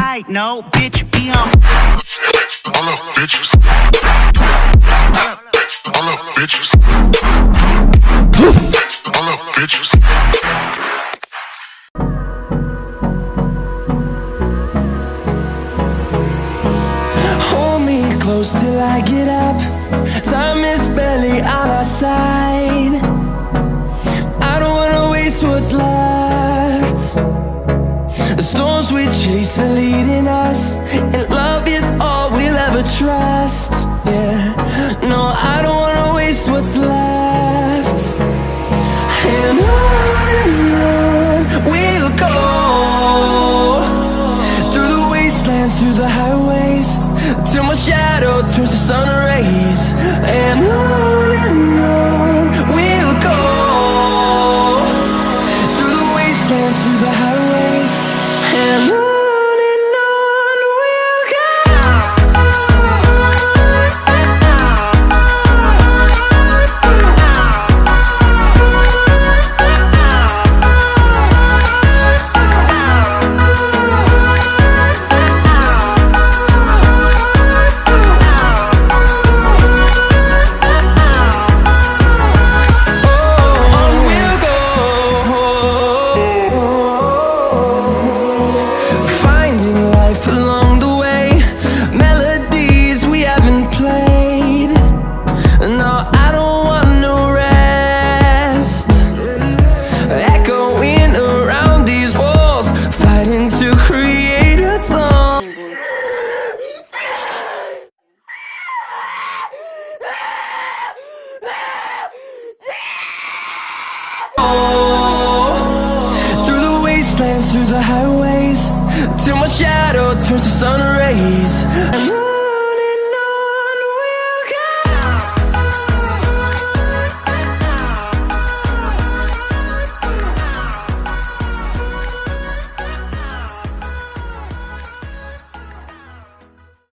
right, no, bitch, be on. All up, bitches. All up, bitches. All up, bitches. Hold me close till I get up. Time is barely on our side. I don't wanna waste what's left. The storms we chase are leading us, and love is all we'll ever trust. Yeah, no, I don't wanna waste what's left. And on we'll go, through the wastelands, through the highways, till my shadow turns to sun rays. And on we'll go, through the wastelands, through the highways, and on we'll go. Through the wastelands, through the highways, till my shadow turns to sun rays.